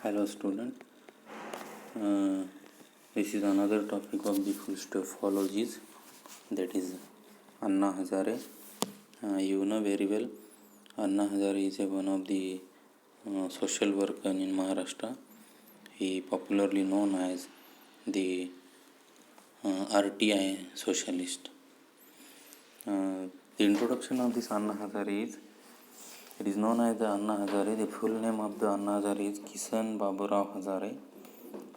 Hello student, uh, this is another topic of the Fullstofologies, that is Anna Hazare. You know very well Anna Hazare is one of the social worker in Maharashtra. He popularly known as the RTI socialist. The introduction of this Anna Hazare is, it is known as the Anna Hazare. The full name of the Anna Hazare is Kisan Baburao Hazare,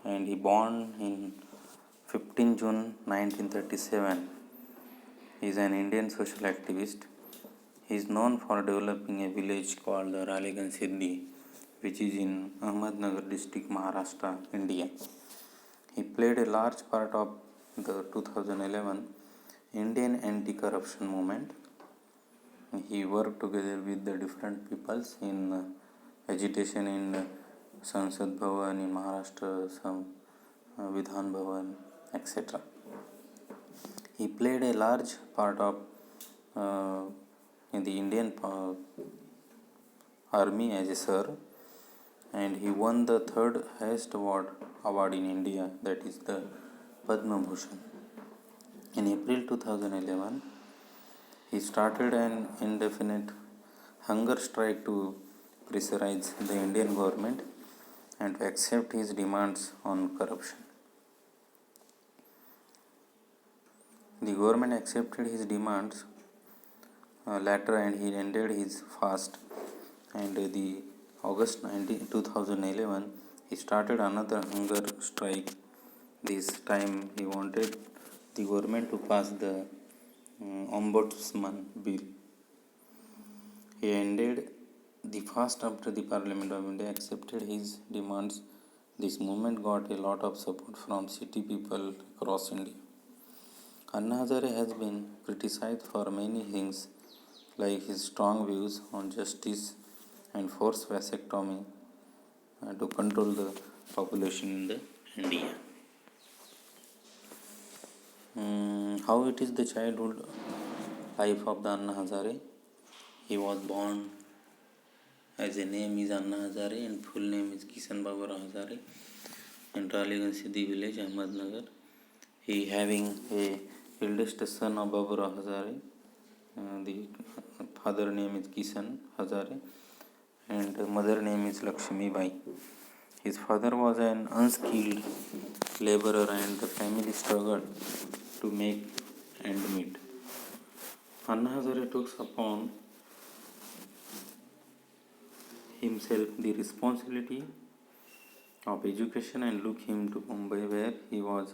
and he born in 15 June 1937. He is an Indian social activist. He is known for developing a village called Ralegan Siddhi, which is in Ahmednagar district, Maharashtra, India. He played a large part of the 2011 Indian anti-corruption movement. He worked together with the different peoples in agitation in Sansad Bhavan in Maharashtra, some Vidhan Bhavan, etc. He played a large part of in the Indian army as a sir, and he won the third highest award in India, that is the Padma Bhushan. In April 2011, he started an indefinite hunger strike to pressurize the Indian government and to accept his demands on corruption. The government accepted his demands later, and he ended his fast. And the August 2011, he started another hunger strike. This time he wanted the government to pass the Ombudsman bill. He ended the fast after the Parliament of India accepted his demands. This movement got a lot of support from city people across India. Anna Hazare has been criticized for many things, like his strong views on justice and forced vasectomy to control the population in the India. How it is the childhood life of the Anna Hazare? He was born as a name is Anna Hazare and full name is Kisan Baburao Hazare in Ralegan Siddhi village, Ahmednagar. He having a eldest son of Baburao Hazare. The father name is Kisan Hazare and mother name is Lakshmi Bai. His father was an unskilled laborer and the family struggled to make ends meet. Anna Hazare took upon himself the responsibility of education and took him to Mumbai, where he was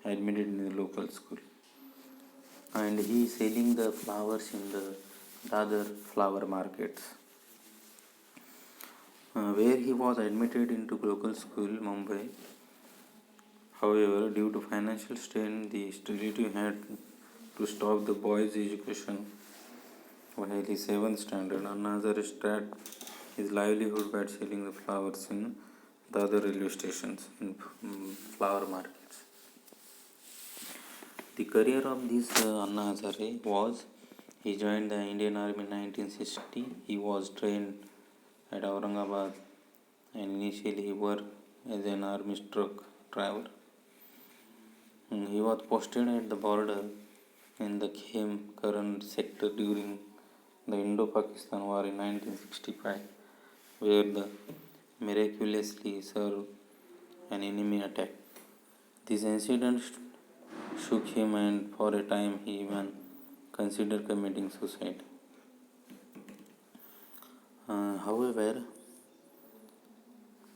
admitted in the local school. And he is selling the flowers in the Dadar flower markets. Where he was admitted into local school, Mumbai. However, due to financial strain, the relative had to stop the boy's education while his 7th standard. Anna Hazare started his livelihood by selling the flowers in the other railway stations in flower markets. The career of this Anna Hazare was, he joined the Indian Army in 1960. He was trained at Aurangabad and initially he worked as an army truck driver. He was posted at the border in the Khem Karan sector during the Indo-Pakistan War in 1965, where the miraculously served an enemy attack. This incident shook him, and for a time he even considered committing suicide. However,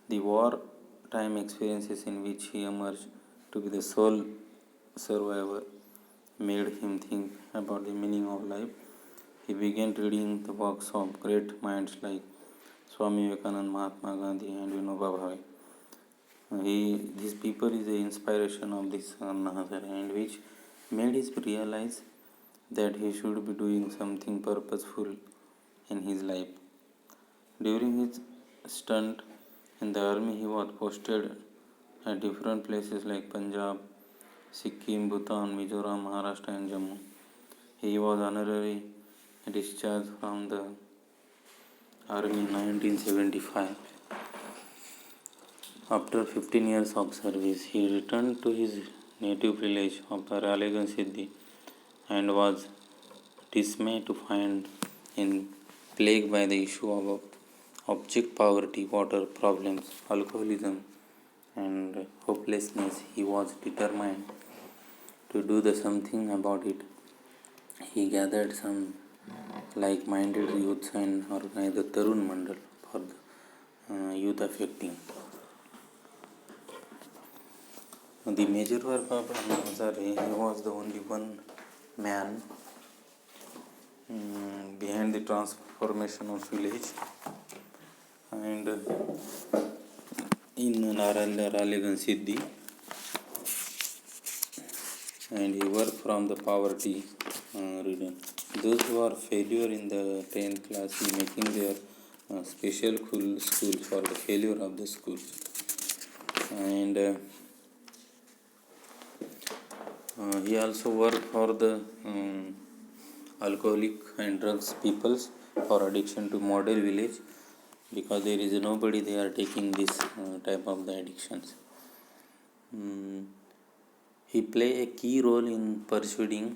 the war-time experiences in which he emerged to be the sole survivor made him think about the meaning of life. He began reading the works of great minds like Swami Vivekananda, Mahatma Gandhi, and Vinoba Bhave. These people is the inspiration of this Anna Hazare, and which made him realize that he should be doing something purposeful in his life. During his stint in the army, he was posted at different places like Punjab, Sikkim, Bhutan, Mizoram, Maharashtra, and Jammu. He was honorary discharged from the army in 1975. After 15 years of service, he returned to his native village of the Ralegan Siddhi and was dismayed to find in plagued by the issue of object poverty, water problems, alcoholism, and hopelessness. He was determined to do the something about it. He gathered some like-minded youths and organized the Tarun Mandal for the youth affecting. The major work of Anna Hazare, he was the only one man behind the transformation of village, and in Ralegan Siddhi, and he worked from the poverty region. Those who are failure in the 10th class, he making their special school for the failure of the school. And he also worked for the alcoholic and drugs peoples for addiction to model village, because there is nobody they are taking this type of the addictions. He play a key role in persuading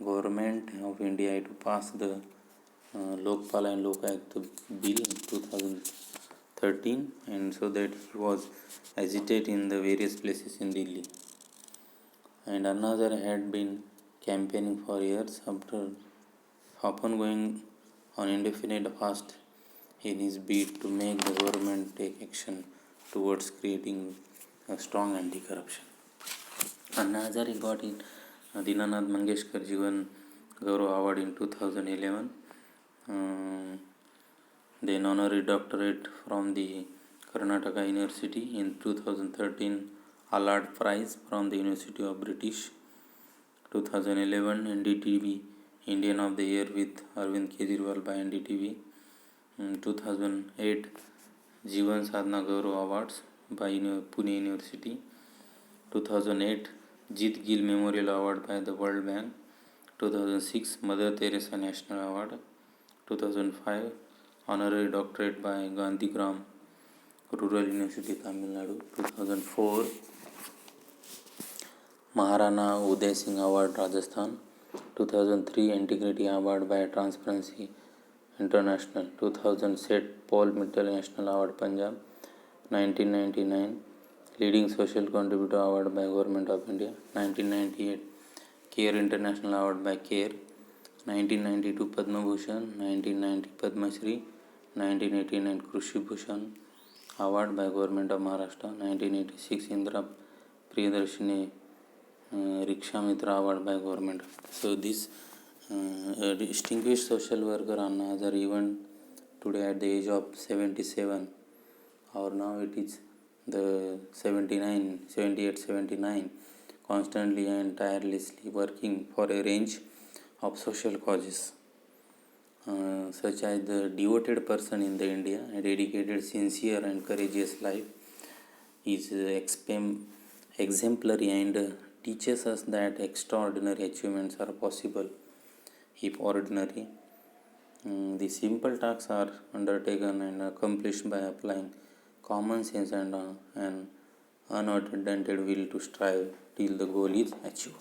government of India to pass the Lokpal and Lokayukt bill in 2013, and so that he was agitated in the various places in Delhi. And Anna Hazare had been campaigning for years, after often going on indefinite fast in his bid to make the government take action towards creating a strong anti-corruption. Anna Hazare got it Dinanath Mangeshkar Jivan Gaurav Award in 2011, then honorary doctorate from the Karnataka University in 2013, Allard Prize from the University of British, 2011 NDTV Indian of the Year with Arvind Kejriwal by NDTV, 2008 Jivan Sadhana Gaurav Awards by Pune University, 2008 Jeet Gill Memorial Award by the World Bank, 2006 Mother Teresa National Award, 2005 honorary doctorate by Gandhigram Rural University Tamil Nadu, 2004 Maharana Uday Singh Award Rajasthan, 2003 Integrity Award by Transparency International, 2007 Paul Mitchell National Award Punjab, 1999 Leading Social Contributor Award by Government of India, 1998 CARE International Award by CARE, 1992 Padma Bhushan, 1990 Padma Shri, 1989 Krushi Bhushan Award by Government of Maharashtra, 1986 Indra Priyadarshini Riksha Mitra Award by Government. So this distinguished social worker Anna Hazare, even today at the age of 77, or now it is the 78, 79, constantly and tirelessly working for a range of social causes, such as the devoted person in the India, a dedicated, sincere and courageous life, is exemplary and teaches us that extraordinary achievements are possible if ordinary. The simple tasks are undertaken and accomplished by applying common sense and an unadulterated will to strive till the goal is achieved.